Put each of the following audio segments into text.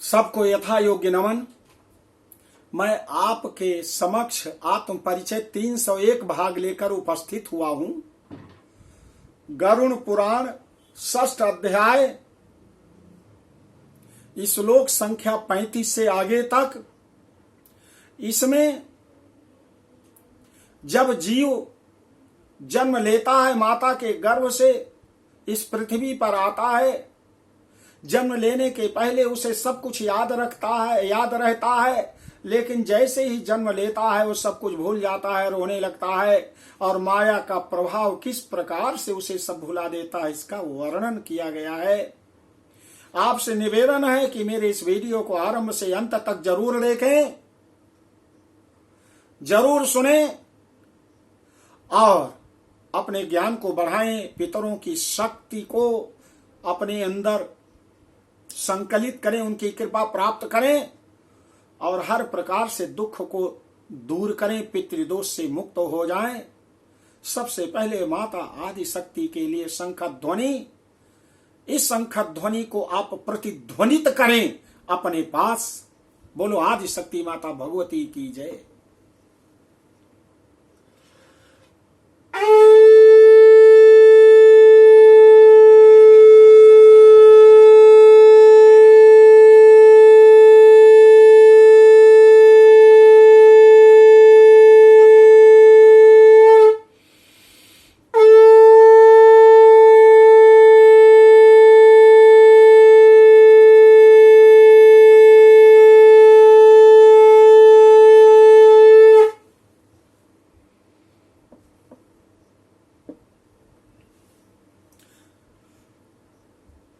सबको यथा योग्य नमन। मैं आपके समक्ष आत्म परिचय 301 भाग लेकर उपस्थित हुआ हूं। गरुड़ पुराण 6ठ अध्याय श्लोक संख्या 35 से आगे तक। इसमें जब जीव जन्म लेता है, माता के गर्भ से इस पृथ्वी पर आता है, जन्म लेने के पहले उसे सब कुछ याद रहता है, लेकिन जैसे ही जन्म लेता है वो सब कुछ भूल जाता है, रोने लगता है और माया का प्रभाव किस प्रकार से उसे सब भुला देता है, इसका वर्णन किया गया है। आपसे निवेदन है कि मेरे इस वीडियो को आरंभ से अंत तक जरूर देखें, जरूर सुने और अपने ज्ञान को बढ़ाएं, पितरों की शक्ति को अपने अंदर संकलित करें, उनकी कृपा प्राप्त करें और हर प्रकार से दुख को दूर करें, पितृदोष से मुक्त हो जाएं। सबसे पहले माता आदि शक्ति के लिए शंख ध्वनि, इस शंख ध्वनि को आप प्रतिध्वनित करें अपने पास। बोलो आदि शक्ति माता भगवती की जय।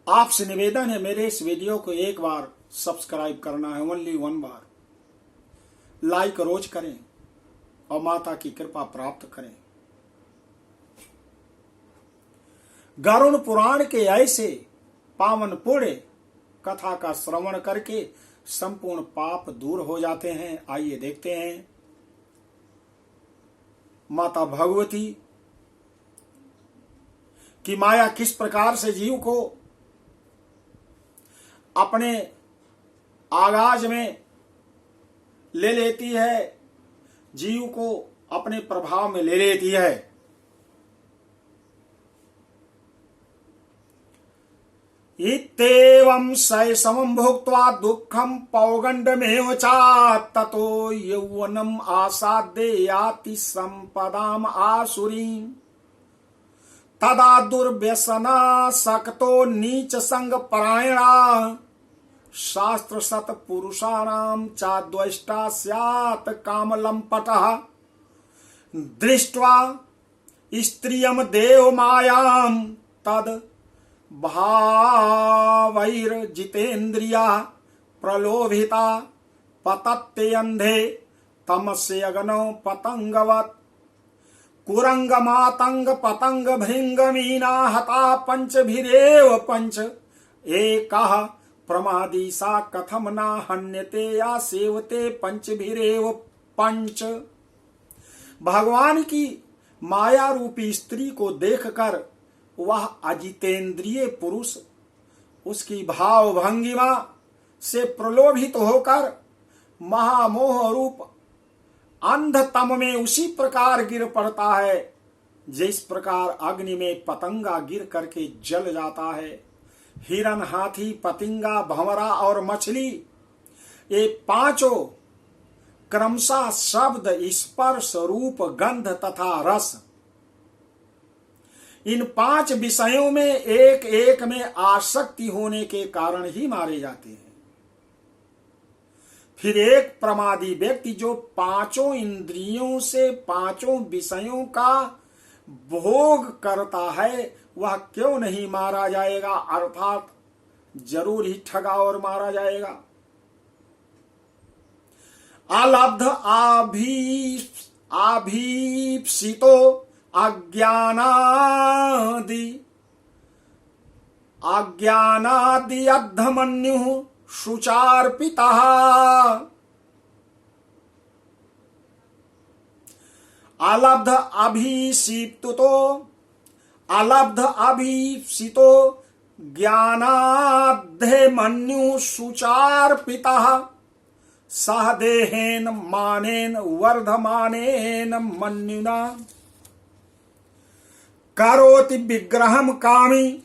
आपसे निवेदन है, मेरे इस वीडियो को एक बार सब्सक्राइब करना है, ओनली वन बार। लाइक रोज करें और माता की कृपा प्राप्त करें। गरुड़ पुराण के ऐसे पावन पुण्य कथा का श्रवण करके संपूर्ण पाप दूर हो जाते हैं। आइए देखते हैं माता भगवती की माया किस प्रकार से जीव को अपने आगाज में ले लेती है, जीव को अपने प्रभाव में ले लेती है। इत्येवं शैशवं भुक्त्वा दुःखं पौगण्डमेव च ततो यौवनम् आसाद्य याति सम्पदाम् आसुरीम् तदा दुर्व्यसना सक्तो नीच संग परायणा शास्त्र सत पुरुषाणाम चाद्वष्टा स्यात् कामलंपटः दृष्ट्वा स्त्रियं देव मायां तद भावैर्जितेन्द्रिया प्रलोभिता पतत्ते अंधे तमस्य अग्नौ पतंगवत् कुरंग मातंग पतंग भृंग मीना हता पंचभिरेव पंच एकः प्रमादी सा कथम ना हन्यते या सेवते पंचभिरेव पंच। भगवान की माया रूपी स्त्री को देखकर वह अजितेंद्रिय पुरुष उसकी भाव भंगिमा से प्रलोभित होकर महामोह रूप अंधतम में उसी प्रकार गिर पड़ता है जिस प्रकार अग्नि में पतंगा गिर करके जल जाता है। हिरन, हाथी, पतिंगा, भंवरा और मछली, ये पांचों क्रमशः शब्द, स्पर्श, रूप, गंध तथा रस, इन 5 विषयों में एक एक में आसक्ति होने के कारण ही मारे जाते हैं। फिर एक प्रमादी व्यक्ति जो 5 इंद्रियों से 5 विषयों का भोग करता है वह क्यों नहीं मारा जाएगा, अर्थात जरूर ही ठगा और मारा जाएगा। अलब्ध आभीप्सितो अज्ञानादि अद्धमन्युः शुचार्पितः अलब्ध अभीप्सितो ज्ञानाद्धेमन्यु सुचार्पितः सह देहेन मानेन वर्धमानेन मन्युना करोति विग्रहम कामी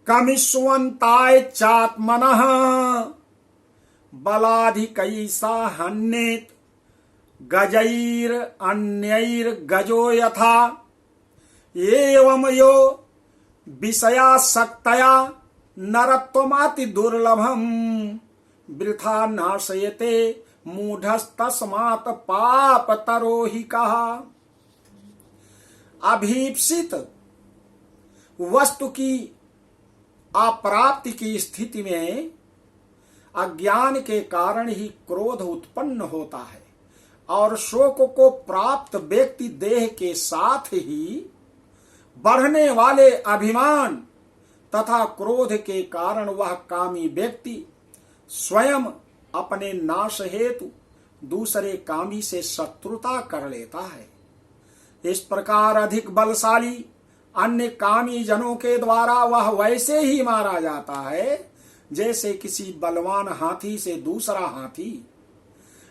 कमिष्वन्ताय चात्मनः बलाधिकैसा हन्येत गजैर अन्यैर गजो यथा एवं यो विषयासक्तया नरत्वमाति दुर्लभम वृथा नाशयते मूढ़स्तस्मात् पापतरो हि कहा। अभीप्सित वस्तु की अप्राप्ति की स्थिति में अज्ञान के कारण ही क्रोध उत्पन्न होता है और शोक को प्राप्त व्यक्ति देह के साथ ही बढ़ने वाले अभिमान तथा क्रोध के कारण वह कामी व्यक्ति स्वयं अपने नाश हेतु दूसरे कामी से शत्रुता कर लेता है। इस प्रकार अधिक बलशाली अन्य कामी जनों के द्वारा वह वैसे ही मारा जाता है जैसे किसी बलवान हाथी से दूसरा हाथी।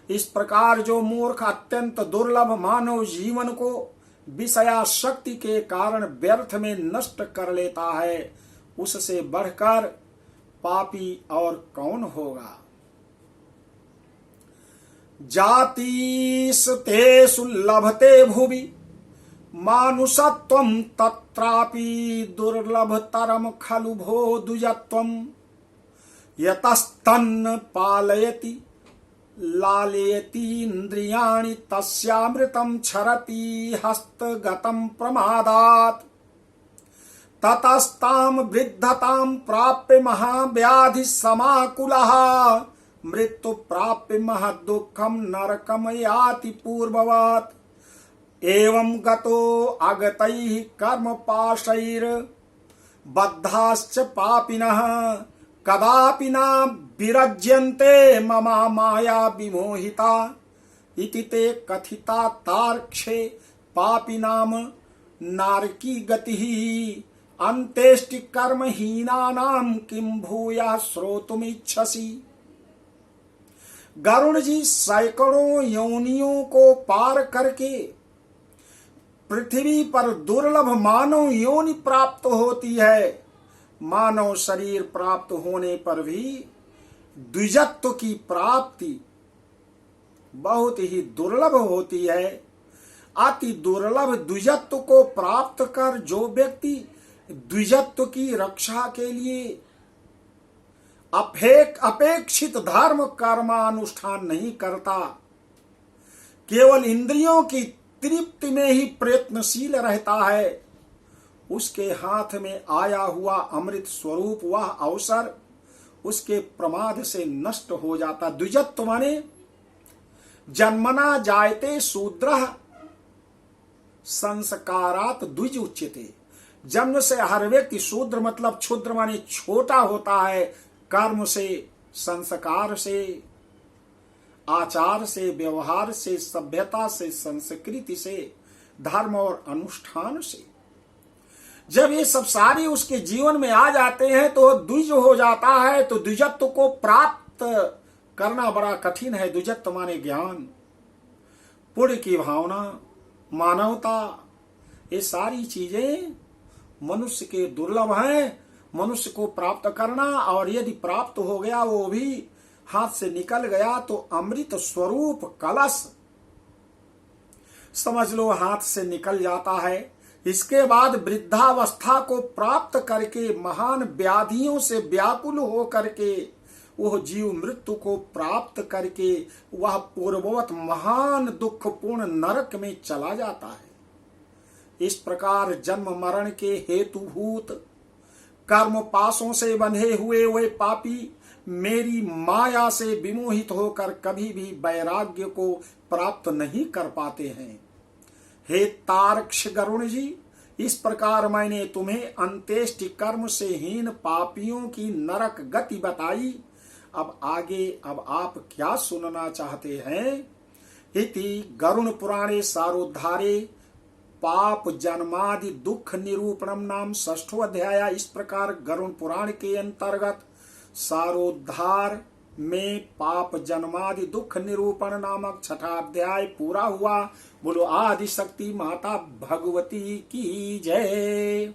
इस प्रकार जो मूर्ख अत्यंत दुर्लभ मानव जीवन को विषयाशक्ति के कारण व्यर्थ में नष्ट कर लेता है, उससे बढ़कर पापी और कौन होगा। जातिस्तेषु लभते भुवि मानुषत्वं तत्रापि दुर्लभतरम खलु भो द्विजत्वं यतस्तन्न पालयति लालयति इंद्रियाणि तस्यामृतं क्षरति हस्तगतं प्रमादात् ततस्ताम वृद्धतां प्राप्य महाव्याधि समाकुलः मृत्यु प्राप्य महदुःखं नरकं याति पूर्ववत् एवं गतो आगतैः कर्मपाशैर् बद्धाश्च पापिनः कदापि न विरज्यन्ते ममा माया विमोहिता इति ते कथिता तार्क्ष्ये पापिनाम नारकी गतिः अंत्येष्टि कर्महीनानां किं भूयः श्रोतुमिच्छसि। गरुड़ जी सैकड़ों योनियों को पार करके पृथ्वी पर दुर्लभ मानव योनि प्राप्त होती है। मानव शरीर प्राप्त होने पर भी द्विजत्व की प्राप्ति बहुत ही दुर्लभ होती है। अति दुर्लभ द्विजत्व को प्राप्त कर जो व्यक्ति द्विजत्व की रक्षा के लिए अपेक्षित धर्म कर्मानुष्ठान नहीं करता, केवल इंद्रियों की तृप्ति में ही प्रयत्नशील रहता है, उसके हाथ में आया हुआ अमृत स्वरूप वह अवसर उसके प्रमाद से नष्ट हो जाता। द्विजत्व माने जन्मना जायते शूद्रः संस्कारात द्विज उच्यते। जन्म से हर व्यक्ति शूद्र मतलब क्षुद्र माने छोटा होता है। कर्म से, संस्कार से, आचार से, व्यवहार से, सभ्यता से, संस्कृति से, धर्म और अनुष्ठान से जब ये सब सारी उसके जीवन में आ जाते हैं तो द्विज हो जाता है। तो द्विजत्व को प्राप्त करना बड़ा कठिन है। द्विजत्व माने ज्ञान, पुण्य की भावना, मानवता, ये सारी चीजें मनुष्य के दुर्लभ हैं। मनुष्य को प्राप्त करना, और यदि प्राप्त हो गया वो भी हाथ से निकल गया तो अमृत स्वरूप कलश समझ लो हाथ से निकल जाता है। इसके बाद वृद्धावस्था को प्राप्त करके महान व्याधियों से व्याकुल हो करके वह जीव मृत्यु को प्राप्त करके वह पूर्ववत महान दुखपूर्ण नरक में चला जाता है। इस प्रकार जन्म मरण के हेतुभूत कर्म पाशों से बंधे हुए वे पापी मेरी माया से विमोहित होकर कभी भी वैराग्य को प्राप्त नहीं कर पाते हैं। हे तार्क्ष गरुण जी, इस प्रकार मैंने तुम्हें अंत्येष्टि कर्म से हीन पापियों की नरक गति बताई। अब आगे अब आप क्या सुनना चाहते हैं? इति गरुण पुराणे सारोद्धारे पाप जन्मादि दुख निरूपणम नाम 6वां अध्याय। इस प्रकार गरुड़ पुराण के अंतर्गत सारोद्धार में पाप जन्मादि दुख निरूपण नामक 6वां अध्याय पूरा हुआ। बोलो आदि शक्ति माता भगवती की जय।